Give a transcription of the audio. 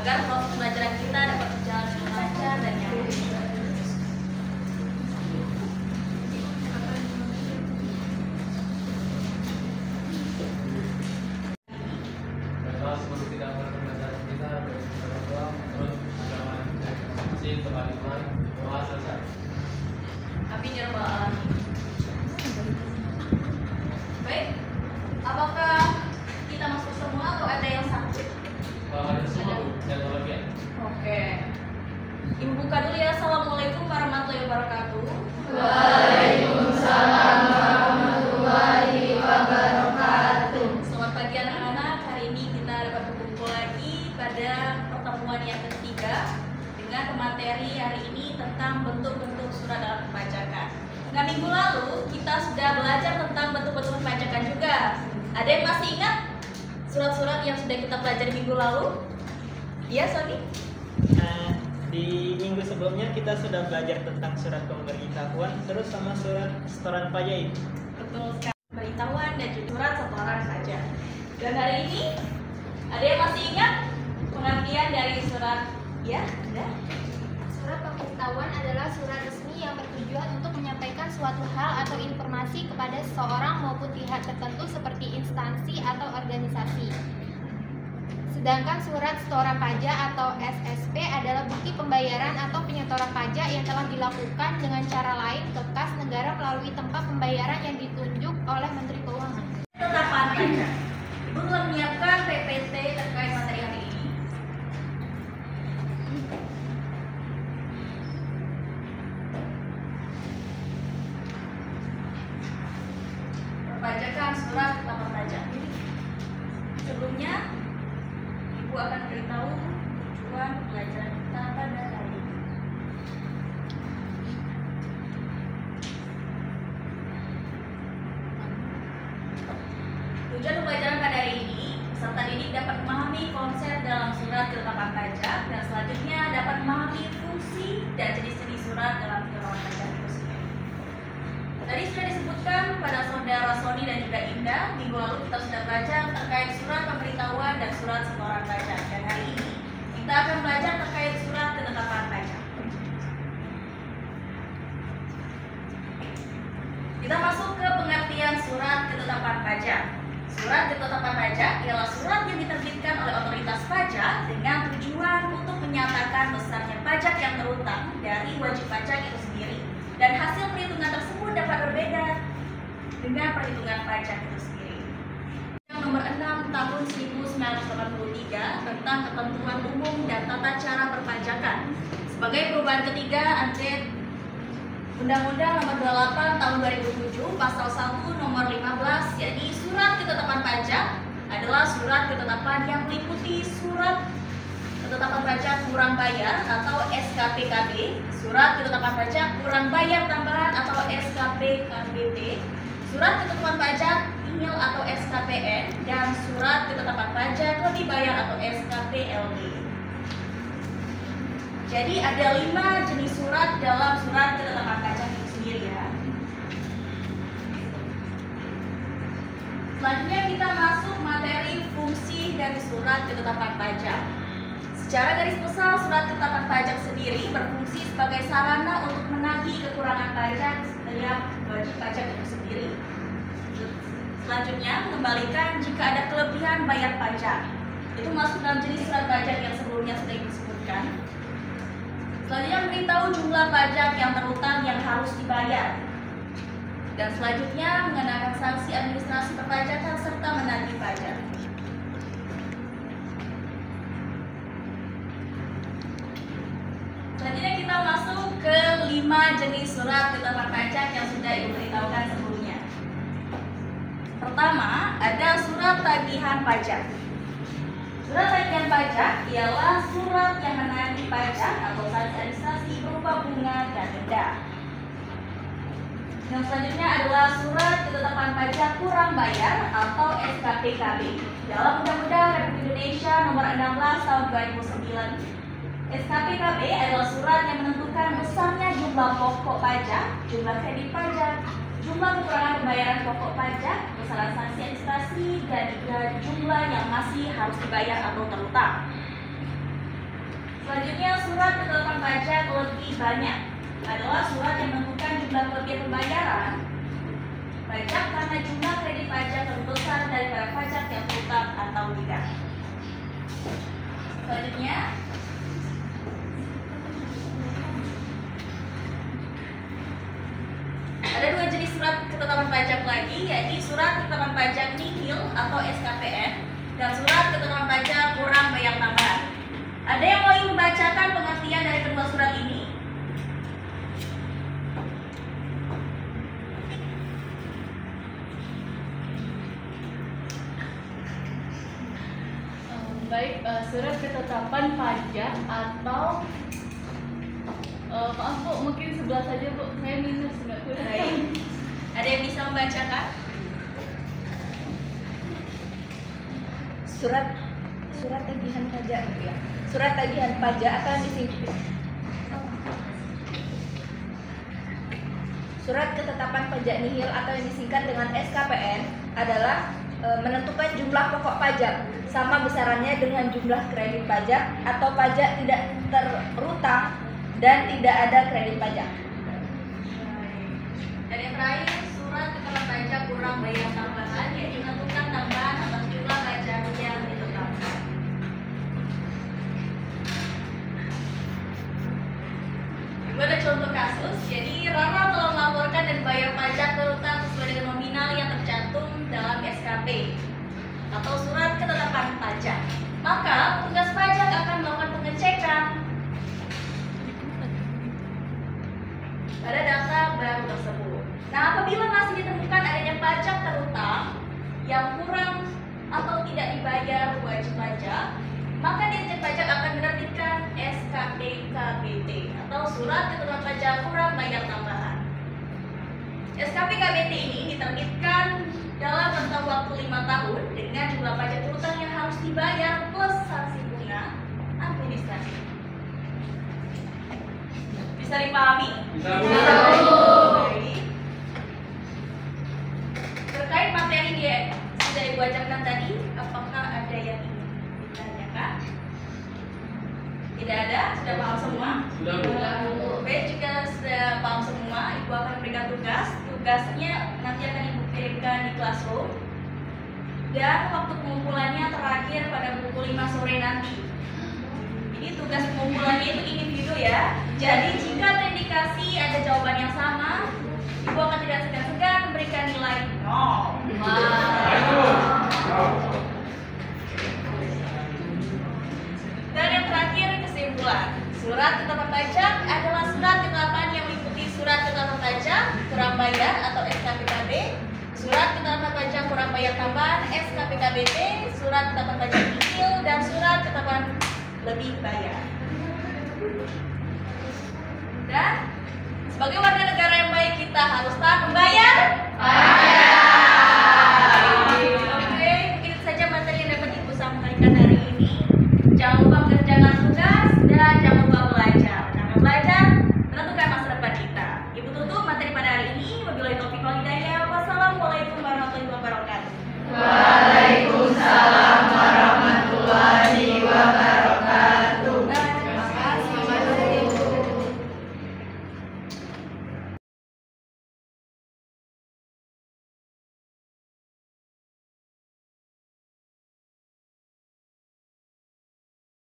agar proses pembelajaran kita dapat berjalan dengan lancar dan nyaman. Amin ya rabbal alamin. Baik, apakah kita masuk semua atau ada yang sakit? Ada semua Bu, satu lagi ya. Oke. Ibu buka dulu ya. Assalamualaikum warahmatullahi wabarakatuh. Waalaikumsalam warahmatullahi wabarakatuh. Selamat pagi anak-anak. Hari ini kita dapat berkumpul lagi pada pertemuan yang ketiga dengan pemateri hari ini tentang bentuk-bentuk surat dalam perpajakan. Nah, minggu lalu kita sudah belajar tentang bentuk-bentuk perpajakan juga. Ada yang masih ingat surat-surat yang sudah kita pelajari minggu lalu? Iya, Sony? Di minggu sebelumnya kita sudah belajar tentang surat pemberitahuan terus sama surat setoran pajak. Betul sekali. Pemberitahuan dan juga surat setoran saja. Dan hari ini ada yang masih ingat pengertian dari surat? Ya, ada. Surat pemberitahuan adalah surat resmi yang bertujuan untuk menyampaikan suatu hal atau informasi kepada seseorang maupun pihak tertentu seperti instansi atau organisasi. Sedangkan surat setoran pajak atau SSP adalah bukti pembayaran atau penyetoran pajak yang telah dilakukan dengan cara lain ke kas negara melalui tempat pembayaran yang ditunjuk oleh Menteri Keuangan. Ketetapan pajak. Ibu telah menyiapkan PPT terkait materi hari ini. Perpajakan surat ketetapan pajak. Sebelumnya, Ibu akan beritahu tujuan pelajaran kita pada hari ini. Tujuan pembelajaran pada hari ini, peserta didik dapat memahami konsep dalam surat ketetapan pajak dan selanjutnya dapat memahami fungsi dan jenis-jenis surat dalam ketetapan pajak itu sendiri. Tadi sudah disebutkan pada saudara Sony dan juga Indah, minggu lalu kita sudah belajar terkait surat pemberitahuan dan surat setoran pajak. Dan hari ini kita akan belajar terkait surat ketetapan pajak. Kita masuk ke pengertian surat ketetapan pajak. Surat ketetapan pajak ialah surat yang diterbitkan oleh otoritas pajak dengan tujuan untuk menyatakan besarnya pajak yang terutang dari wajib pajak itu sendiri. Dan hasil perhitungan tersebut dapat berbeda dengan perhitungan pajak itu sendiri. Yang nomor 6 tahun 1983 tentang ketentuan umum dan tata cara perpajakan. Sebagai perubahan ketiga, update Undang-Undang nomor 28 tahun 2007 pasal 1 nomor 15, yakni surat ketetapan pajak adalah surat ketetapan yang meliputi surat ketetapan pajak kurang bayar atau SKPKB, surat ketetapan pajak kurang bayar tambahan atau SKPKBP, surat ketetapan pajak nihil atau SKPN, dan surat ketetapan pajak lebih bayar atau SKPLB. Jadi ada 5 jenis surat dalam surat ketetapan pajak itu sendiri ya. Selanjutnya kita masuk materi fungsi dari surat ketetapan pajak. Secara garis besar, surat ketetapan pajak sendiri berfungsi sebagai sarana untuk menagih kekurangan pajak setiap wajib pajak itu sendiri. Selanjutnya, mengembalikan jika ada kelebihan bayar pajak. Itu masuk dalam jenis surat pajak yang sebelumnya sudah disebutkan. Selanjutnya, memberitahu jumlah pajak yang terutang yang harus dibayar. Dan selanjutnya, mengenakan sanksi administrasi perpajakan serta menagih pajak. Selanjutnya kita masuk ke 5 jenis surat ketetapan pajak yang sudah Ibu beritahukan sebelumnya. Pertama, ada surat tagihan pajak. Surat tagihan pajak ialah surat yang menagih pajak atau sanksi administrasi berupa bunga dan denda. Yang selanjutnya adalah surat ketetapan pajak kurang bayar atau SKPKB. Dalam Undang-Undang Republik Indonesia Nomor 16 Tahun 2009, SKPKB adalah surat yang menentukan besarnya jumlah pokok pajak, jumlah kredit pajak, jumlah kekurangan pembayaran pokok pajak, besaran sanksi administrasi, dan juga jumlah yang masih harus dibayar atau terutang. Selanjutnya, surat ketetapan pajak lebih banyak adalah surat yang menentukan jumlah kelebihan pembayaran pajak karena jumlah kredit pajak lebih besar daripada pajak yang tetap atau tidak. Selanjutnya, ada dua jenis surat ketetapan pajak lagi, yaitu surat ketetapan pajak nihil atau SKPN dan surat ketetapan pajak kurang bayar tambahan. Ada yang mau membacakan pengertian dari kedua surat ini? Baik, surat ketetapan pajak atau maaf Bu, mungkin sebelah saja Bu, saya minus nggak kurang. Baik. Ada yang bisa membacakan? Surat tagihan pajak gitu ya. Surat tagihan pajak atau disingkat surat ketetapan pajak nihil atau yang disingkat dengan SKPN adalah menentukan jumlah pokok pajak sama besarannya dengan jumlah kredit pajak atau pajak tidak terutang dan tidak ada kredit pajak. Dan yang terakhir, surat ketetapan pajak kurang bayar tambahan, yaitu menentukan tambahan atas jumlah pajak yang ditetapkan. Ibu ada contoh kasus, jadi Rara telah melaporkan dan bayar pajak terutang sesuai dengan nominal yang tercantum dalam SKP atau surat ketetapan pajak. Maka petugas pajak akan melakukan pengecekan pada data baru tersebut. Nah, apabila masih ditemukan adanya pajak terutang yang kurang atau tidak dibayar wajib pajak, maka Dirjen Pajak akan menerbitkan SKP KBT atau surat ketetapan pajak kurang bayar tambahan. SKP KBT ini diterbitkan dalam rentang waktu 5 tahun dengan jumlah pajak terutang yang harus dibayar plus sanksi bunga administrasi. Bisa dipahami? Bisa. Baik. Terkait materi dia sudah Ibu ajarkan tadi, apakah ada yang ingin ditanyakan? Tidak ada? Sudah paham semua? Sudah Bu. Baik, jika sudah paham semua, Ibu akan memberikan tugas. Tugasnya nanti akan Ibu kirimkan di classroom. Dan waktu pengumpulannya terakhir pada pukul 5 sore nanti. Ini tugas pengumpulannya itu individu ya. Jadi jika terindikasi ada jawaban yang sama, Ibu akan tidak segan-segan memberikan nilai 0. Dan yang terakhir, kesimpulan. Surat ketetapan pajak adalah surat ketetapan yang meliputi surat ketetapan pajak kurang bayar atau SKPKB, surat ketetapan pajak kurang bayar tambahan SKPKBT, surat ketetapan pajak nihil, dan surat ketetapan lebih bayar. Dan sebagai warga negara yang baik, kita harus taat membayar